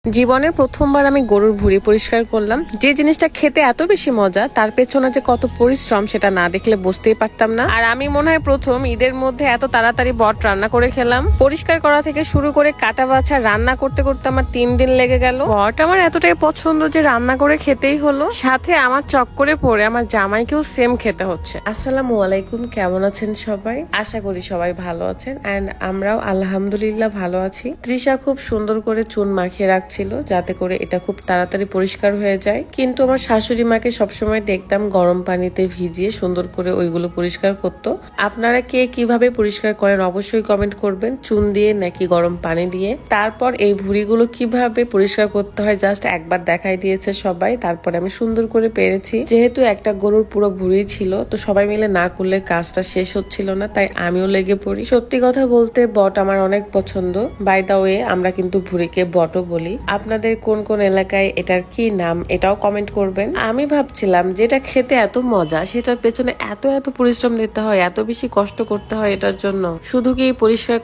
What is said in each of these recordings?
জীবনের প্রথমবার আমি গরুর ভুঁড়ি পরিষ্কার করলাম। যে জিনিসটা খেতে এত বেশি মজা, তার পেছনে যে কত পরিশ্রম সেটা না দেখলে বুঝতেই পারতাম না। আর আমি মনে হয় প্রথম ঈদের মধ্যে এত তাড়াতাড়ি বট রান্না করে খেলাম। পরিষ্কার করা থেকে শুরু করে কাটা বাছা রান্না করতে করতে আমার 3 দিন লেগে গেল। বট আমার এতটাই পছন্দ যে রান্না করে খেতেই হলো। সাথে আমার চক্করে পড়ে আমার জামাইকেও সেম খেতে হচ্ছে। আসসালামু আলাইকুম, কেমন আছেন সবাই? আশা করি সবাই ভালো আছেন এন্ড আমরাও আলহামদুলিল্লাহ ভালো আছি। তৃষা খুব সুন্দর করে চুন মাখিয়ে রাখছিল যাতে করে এটা খুব তাড়াতাড়ি পরিষ্কার হয়ে যায়, কিন্তু আমার শাশুড়ি মাকে সবসময় দেখতাম গরম পানিতে ভিজিয়ে সুন্দর করে ওইগুলো পরিষ্কার করতো। আপনারা কে কিভাবে পরিষ্কার করেন অবশ্যই কমেন্ট করবেন, চুন দিয়ে নাকি গরম পানি দিয়ে। তারপর এই ভুঁড়িগুলো কিভাবে পরিষ্কার করতে হয় জাস্ট একবার দেখাই দিয়েছে সবাই, তারপরে আমি সুন্দর করে পেরেছি। যেহেতু একটা গরুর পুরো ভুঁড়ি ছিল, তো সবাই মিলে না করলে কাজটা শেষ হচ্ছিল না, তাই আমিও লেগে পড়ি। সত্যি কথা বলতে বট আমার অনেক পছন্দ। বাই দা ওয়ে, আমরা কিন্তু ভুঁড়িকে বটও বলি। আপনাদের কোন কোন এলাকায় এটার কি নাম এটাও কমেন্ট করবেন। আমি ভাবছিলাম যেটা খেতে এত মজা সেটার পেছনে এত এত পরিশ্রম নিতে হয়, এত বেশি কষ্ট করতে হয় এটার জন্য। শুধু কি পরিষ্কার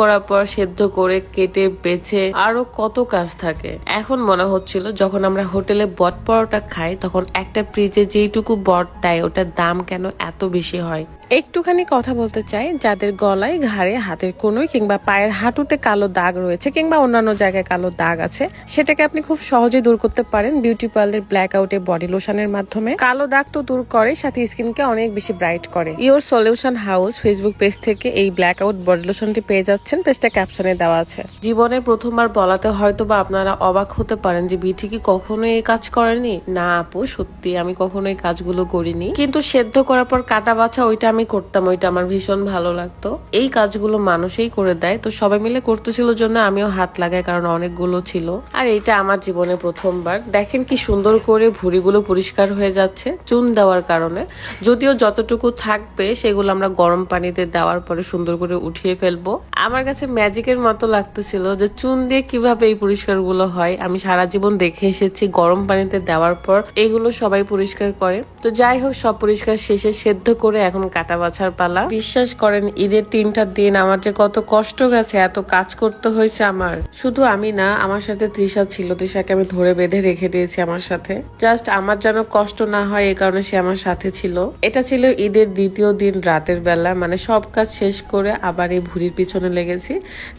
করার পর সেদ্ধ করে কেটে বেছে আরো কত কাজ থাকে। এখন মনে হচ্ছিল যখন আমরা হোটেলে বট পরোটা খাই তখন একটা ফ্রিজে যেইটুকু বট দেয় ওটার দাম কেন এত বেশি হয়। একটুখানি কথা বলতে চাই, যাদের গলায়, ঘাড়ে, হাতের কোনোই কিংবা পায়ের হাঁটুতে কালো দাগ রয়েছে কিংবা অন্যান্য জায়গায় কালো দাগ আছে, সেটাকে আপনি খুব সহজে দূর করতে পারেন বিউটি পার্লার ব্ল্যাক আউটে বডি লোশনের মাধ্যমে। কালো দাগ তো দূর করে, সাথে স্কিনকে অনেক বেশি ব্রাইট করে। Your solution house Facebook page থেকে এই ব্ল্যাক আউট বডি লোশনটি পেয়ে যাচ্ছেন, পেজটা ক্যাপশনে দেওয়া আছে। জীবনের প্রথমবার বলাতে হয়তো বা আপনারা অবাক হতে পারেন যে বিথি কি কখনো এই কাজ করেনি। না আপু, সত্যি আমি কখনো এই কাজগুলো করিনি, কিন্তু সেদ্ধ করার পর কাটা বাছা ওইটা আমি করতাম, ওইটা আমার ভীষণ ভালো লাগতো। এই কাজগুলো মানুষই করে দেয়, তো সবাই মিলে করতেছিল জন্য আমিও হাত লাগাই, কারণ অনেকগুলো ছিল। আর এটা আমার জীবনে প্রথমবার। দেখেন কি সুন্দর করে ভুঁড়িগুলো পরিষ্কার হয়ে যাচ্ছে চুন দেওয়ার কারণে। যদিও যতটুকু থাকবে সেগুলো আমরা গরম পানিতে দেওয়ার পরে সুন্দর করে উঠিয়ে ফেলবো। আমার কাছে ম্যাজিকের মতো লাগতেছিল যে চুন দিয়ে কিভাবে এই পরিষ্কার গুলো হয়। আমি সারা জীবন দেখে এসেছি গরম পানিতে দেওয়ার পর এগুলো সবাই পরিষ্কার করে। তো যাই হোক, সব পরিষ্কার শেষে সেদ্ধ করে এখন কাটা বাছার পালা। বিশ্বাস করেন ঈদের 3টা দিন আমার যে কত কষ্ট গেছে, এত কাজ করতে হয়েছে আমার। শুধু আমি না, আমার সাথে তৃষা ছিল, তৃষাকে আমি ধরে বেঁধে রেখে দিয়েছি আমার সাথে। জাস্ট আমার যেন কষ্ট না হয় এই কারণে সে আমার সাথে ছিল। এটা ছিল ঈদের 2য় দিন রাতের বেলা, মানে সব কাজ শেষ করে আবার এই ভুঁড়ির পিছনে লেগেছি।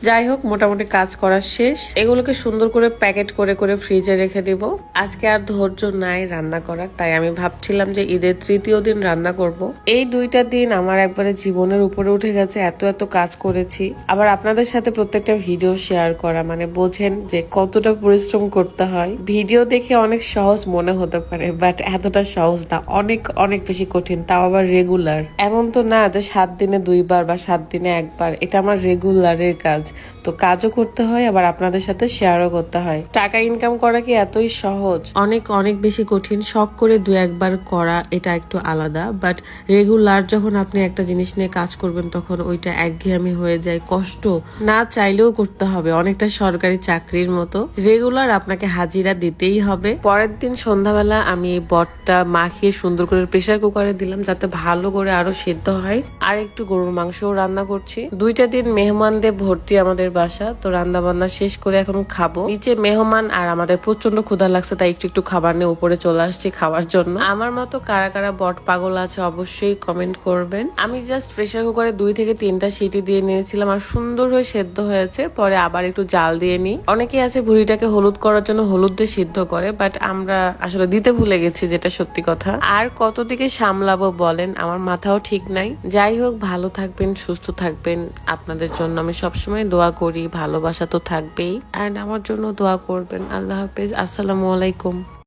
যাই হোক, মোটামুটি কাজ করা শেষ। এগুলোকে সুন্দর করে প্যাকেট করে করে ফ্রিজে রেখে দিব। আজকে আর ধৈর্য নাই রান্না করার, তাই আমি ভাবছিলাম যে ঈদের 3য় দিন রান্না করব। এই 2টা দিন আমার একবারে জীবনের উপরে উঠে গেছে, এত এত কাজ করেছি। আবার আপনাদের সাথে প্রত্যেকটা ভিডিও শেয়ার করা, মানে বোঝেন যে কতটা পরিশ্রম করতে হয়। ভিডিও দেখে অনেক সহজ মনে হতে পারে, বাট এতটা সহজ না, অনেক অনেক বেশি কঠিন। তাও আবার রেগুলার, এমন তো না যে 7 দিনে 2বার বা 7 দিনে 1বার। এটা আমার রেগুলারের কাজ। তো কাজও করতে হয়, আবার আপনাদের সাথে শেয়ারও করতে হয়। টাকা ইনকাম করা কি এতই সহজ? অনেক অনেক বেশি কঠিন। শখ করে 2-1বার করা এটা একটু আলাদা, বাট রেগুলার যখন আপনি একটা জিনিস নিয়ে কাজ করবেন তখন ওইটা একঘেয়েমি হয়ে যায়। কষ্ট না চাইলেও করতে হবে, অনেকটা সরকারি চাকরির মতো। রেগুলার আপনাকে হাজিরা দিতেই হবে। পরের দিন সন্ধ্যাবেলা আমি এই বটটা মাখিয়ে সুন্দর করে প্রেসার কুকারে দিলাম যাতে ভালো করে আরো সেদ্ধ হয়। আর একটু গরুর মাংসও রান্না করছি। 2টা দিন মেহমানদের ভর্তি আমাদের বাসা, তো রান্না বান্না শেষ করে এখন খাবো। নিচে মেহমান আর আমাদের প্রচন্ড ক্ষুধা লাগছে, তাই একটু একটু খাবার নিয়ে উপরে চলে আসছি খাওয়ার জন্য। আমার মতো কারা কারা বট পাগল আছে অবশ্যই কমেন্ট করবেন। আমি জাস্ট প্রেসার কুকারে 2 থেকে 3টা সিটি দিয়ে নিয়েছিলাম আর সুন্দর হয়ে সেদ্ধ হয়েছে। পরে আবার একটু জাল দিয়ে নিই। অনেকেই আছে ভুঁড়িটাকে হলুদ করার জন্য হলুদ দিয়ে সিদ্ধ করে, বাট আমরা আসলে দিতে ভুলে গেছি, যেটা সত্যি কথা। আর কত দিকে সামলাবো বলেন, আমার মাথাও ঠিক নাই। যাই হোক, ভালো থাকবেন, সুস্থ থাকবেন। আপনাদের জন্য আমি সবসময় দোয়া করি, ভালোবাসা তো থাকবেই, এন্ড আমার জন্য দোয়া করবেন। আল্লাহ হাফেজ, আসসালামু আলাইকুম।